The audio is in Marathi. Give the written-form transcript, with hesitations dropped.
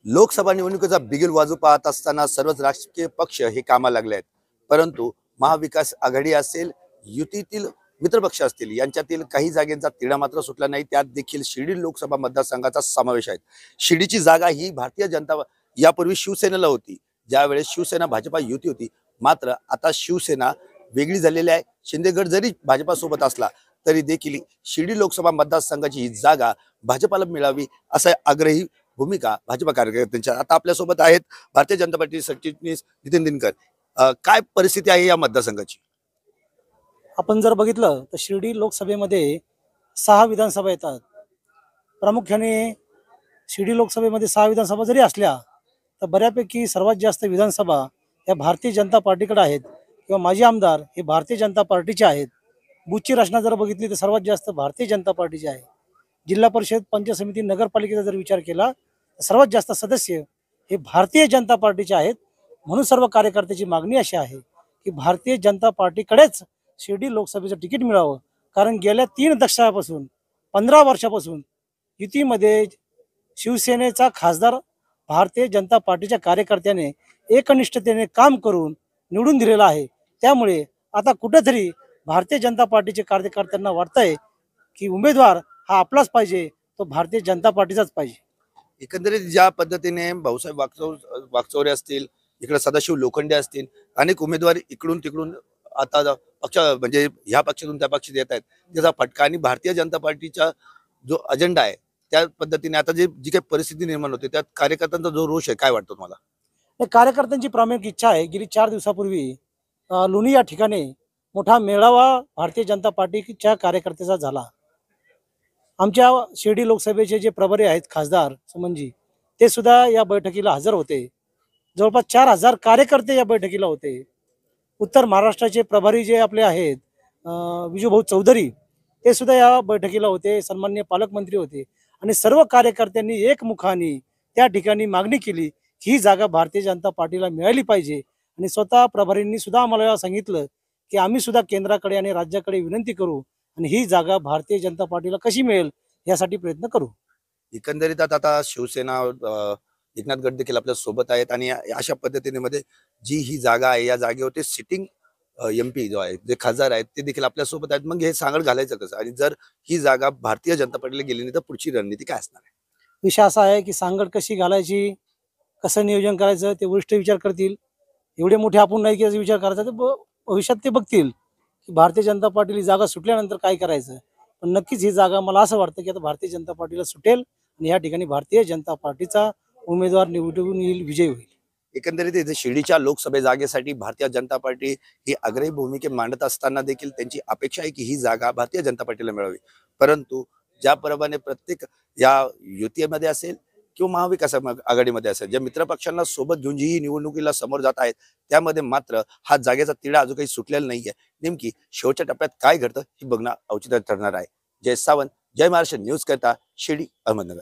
लोकसभा निवडणुकीचा बिगुल वाजू पाहत असताना सर्वच राजकीय पक्ष हे कामाला लागले आहेत. परंतु महाविकास आघाडी असेल, युतीतील मित्रपक्ष असतील, यांच्यातील काही जागेंचा तिढा मात्र सुटला नाही. त्यात देखील शिर्डी लोकसभा मतदारसंघाचा समावेश आहे. शिर्डीची जागा ही भारतीय जनता यापूर्वी शिवसेनेला होती, ज्यावेळेस शिवसेना भाजपा युती होती. मात्र आता शिवसेना वेगळी झालेली आहे. शिंदेगड जरी भाजपासोबत असला तरी देखील शिर्डी लोकसभा मतदारसंघाची ही जागा भाजपाला मिळावी असा आग्रही भूमिका भाजपा कार्यकर्त्यांच्या. आता आपल्यासोबत आहेत भारतीय जनता पार्टी सरचिटणीस नितीन दिनकर. काय परिस्थिती आहे या मतदारसंघाची? आपण जर बघितलं तर शिर्डी लोकसभेमध्ये 6 विधानसभा येतात. प्रामुख्याने शिर्डी लोकसभेमध्ये 6 विधानसभा जरी असल्या तर बऱ्यापैकी सर्वात जास्त विधानसभा या भारतीय जनता पार्टीकडे आहेत किंवा माजी आमदार हे भारतीय जनता पार्टीचे आहेत. बूथची रचना जर बघितली तर सर्वात जास्त भारतीय जनता पार्टीची आहे. जिल्हा परिषद, पंचायत समिती, नगरपालिकेचा जर विचार केला तर सर्वात जास्त सदस्य हे भारतीय जनता पार्टीचे आहेत. म्हणून सर्व कार्यकर्त्याची मागणी अशी आहे की भारतीय जनता पार्टीकडेच शिर्डी लोकसभेचं तिकीट मिळावं. कारण गेल्या 3 दशकापासून 15 वर्षापासून युतीमध्ये शिवसेनेचा खासदार भारतीय जनता पार्टीच्या कार्यकर्त्याने एकनिष्ठतेने काम करून निवडून दिलेला आहे. त्यामुळे आता कुठेतरी भारतीय जनता पार्टीचे कार्यकर्त्यांना वाटतंय की उमेदवार हा आपलाच पाहिजे, तो भारतीय जनता पार्टीचाच पाहिजे. एकंदरीत ज्या पद्धतीने भाऊसाहेब वागचौरे असतील, इकडे सदाशिव लोखंडे असतील, अनेक उमेदवार इकडून तिकडून आता पक्ष म्हणजे ह्या पक्षातून त्या पक्षात येत आहेत, त्याचा फटका आणि भारतीय जनता पार्टीचा जो अजेंडा आहे त्या पद्धतीने आता जी काही परिस्थिती निर्माण होते त्यात कार्यकर्त्यांचा जो रोष आहे, काय वाटतो मला? कार्यकर्त्यांची प्रामाणिक इच्छा आहे. गेली 4 दिवसापूर्वी लोणी या ठिकाणी मोठा मेळावा भारतीय जनता पार्टीच्या कार्यकर्त्याचा झाला. आमच्या शिर्डी लोकसभेचे जे प्रभारी आहेत खासदार सुमनजी, ते सुद्धा या बैठकीला हजर होते. जवळपास 4,000 कार्यकर्ते या बैठकीला होते. उत्तर महाराष्ट्राचे प्रभारी जे आपले आहेत विजूभाऊ चौधरी, ते सुद्धा या बैठकीला होते. सन्माननीय पालकमंत्री होते आणि सर्व कार्यकर्त्यांनी एकमुखाने त्या ठिकाणी मागणी केली की ही जागा भारतीय जनता पार्टीला मिळाली पाहिजे. आणि स्वतः प्रभारींनी सुद्धा आम्हाला सांगितलं की आम्ही सुद्धा केंद्राकडे आणि राज्याकडे विनंती करू आणि ही जागा भारतीय जनता पार्टीला कशी मिळेल यासाठी प्रयत्न करू. एकंदरीत आता शिवसेना एकनाथ गट देखील आपल्या सोबत आहेत आणि अशा पद्धतीने मध्ये जी ही जागा आहे या जागेवरती सिटिंग MP जो आहे, जे खासदार आहेत ते देखील आपल्या सोबत आहेत. मग हे सांगड घालायचं कसं? आणि जर ही जागा भारतीय जनता पार्टीला गेली नाही तर पुढची रणनीती काय असणार आहे? विषय असा आहे की सांगड कशी घालायची, कसं नियोजन करायचं ते वरिष्ठ विचार करतील. एवढे मोठे आपण नाही की याचा विचार करायचा, तर भविष्यात ते बघतील की भारतीय जनता पार्टीला जागा सुटल्यानंतर काय करायचं. पण नक्कीच ही जागा मला असं वाटतं की आता भारतीय जनता पार्टीला सुटेल आणि या ठिकाणी भारतीय जनता पार्टीचा उमेदवार निवडून येईल, विजयी होईल. एकंदरीत इथे शिर्डीच्या लोकसभे जागेसाठी भारतीय जनता पार्टी ही आग्रही भूमिका मांडत असताना देखील त्यांची अपेक्षा आहे की ही जागा भारतीय जनता पार्टीला मिळावी. परंतु ज्याप्रमाणे प्रत्येक या युतीमध्ये असेल किंवा महाविकास आघाडीमध्ये असेल, ज्या मित्रपक्षांना सोबत घेऊन जी निवडणुकीला समोर जात आहेत, त्यामध्ये मात्र हा जागेचा तिढा अजून काही सुटलेला नाहीये. नेमकी शेवटच्या टप्प्यात काय घडतं हे बघणं औचित्य ठरणार आहे. जय सावंत, जय महाराष्ट्र न्यूज करता, शिर्डी, अहमदनगर.